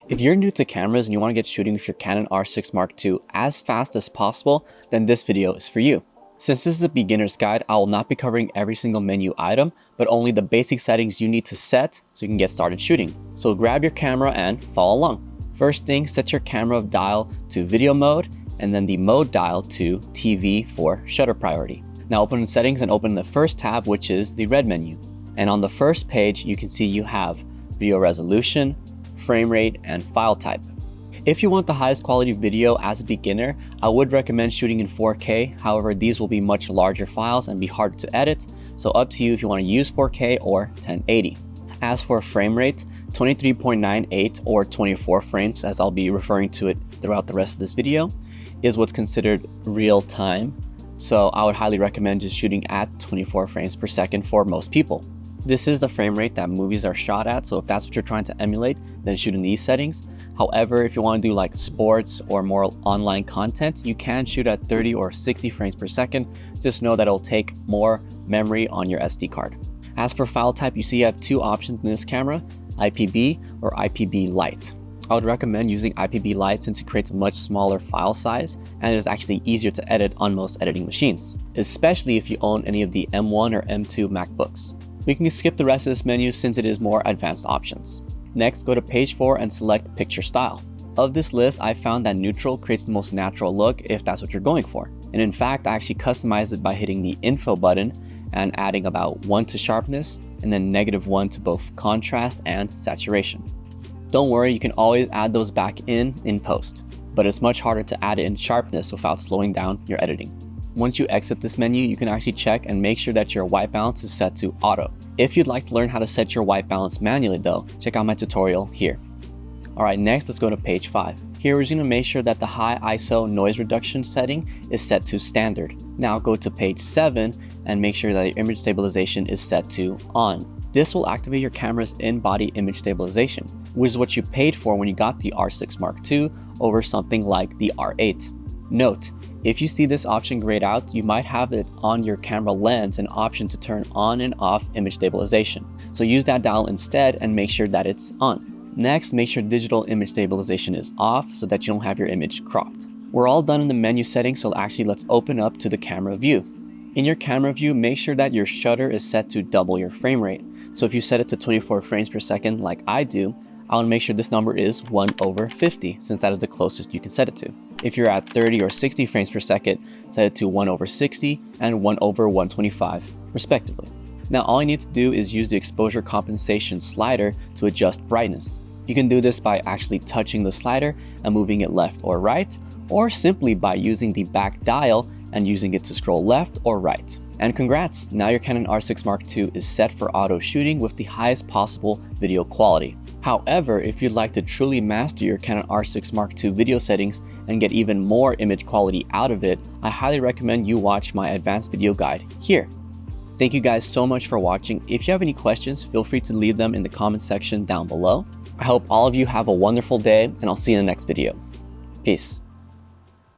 If you're new to cameras and you want to get shooting with your Canon R6 Mark II as fast as possible, then this video is for you. Since this is a beginner's guide, I will not be covering every single menu item, but only the basic settings you need to set so you can get started shooting. So grab your camera and follow along. First thing, set your camera dial to video mode and then the mode dial to TV for shutter priority. Now open the settings and open the first tab, which is the red menu. And on the first page, you can see you have video resolution, frame rate, and file type. If you want the highest quality video as a beginner, I would recommend shooting in 4K. However, these will be much larger files and be harder to edit, so up to you if you want to use 4K or 1080. As for frame rate, 23.98 or 24 frames, as I'll be referring to it throughout the rest of this video, is what's considered real time. So I would highly recommend just shooting at 24 frames per second for most people. This is the frame rate that movies are shot at, so if that's what you're trying to emulate, then shoot in these settings. However, if you want to do like sports or more online content, you can shoot at 30 or 60 frames per second. Just know that it'll take more memory on your SD card. As for file type, you see you have two options in this camera, IPB or IPB Lite. I would recommend using IPB Lite since it creates a much smaller file size and it is actually easier to edit on most editing machines, especially if you own any of the M1 or M2 MacBooks. We can skip the rest of this menu since it is more advanced options. Next, go to page 4 and select picture style. Of this list, I found that neutral creates the most natural look if that's what you're going for. And in fact, I actually customized it by hitting the info button and adding about 1 to sharpness and then -1 to both contrast and saturation. Don't worry, you can always add those back in post, but it's much harder to add in sharpness without slowing down your editing. Once you exit this menu, you can actually check and make sure that your white balance is set to auto. If you'd like to learn how to set your white balance manually though, check out my tutorial here. Alright, next let's go to page 5. Here we're going to make sure that the high ISO noise reduction setting is set to standard. Now go to page 7 and make sure that your image stabilization is set to on. This will activate your camera's in-body image stabilization, which is what you paid for when you got the R6 Mark II over something like the R8. Note, if you see this option grayed out, you might have it on your camera lens an option to turn on and off image stabilization. So use that dial instead and make sure that it's on. Next, make sure digital image stabilization is off so that you don't have your image cropped. We're all done in the menu settings, so actually let's open up to the camera view. In your camera view, make sure that your shutter is set to double your frame rate. So if you set it to 24 frames per second like I do, I want to make sure this number is 1/50 since that is the closest you can set it to. If you're at 30 or 60 frames per second, set it to 1/60 and 1/125 respectively. Now all you need to do is use the exposure compensation slider to adjust brightness. You can do this by actually touching the slider and moving it left or right, or simply by using the back dial and using it to scroll left or right. And congrats, now your Canon R6 Mark II is set for auto shooting with the highest possible video quality. However, if you'd like to truly master your Canon R6 Mark II video settings and get even more image quality out of it, I highly recommend you watch my advanced video guide here. Thank you guys so much for watching. If you have any questions, feel free to leave them in the comment section down below. I hope all of you have a wonderful day and I'll see you in the next video. Peace.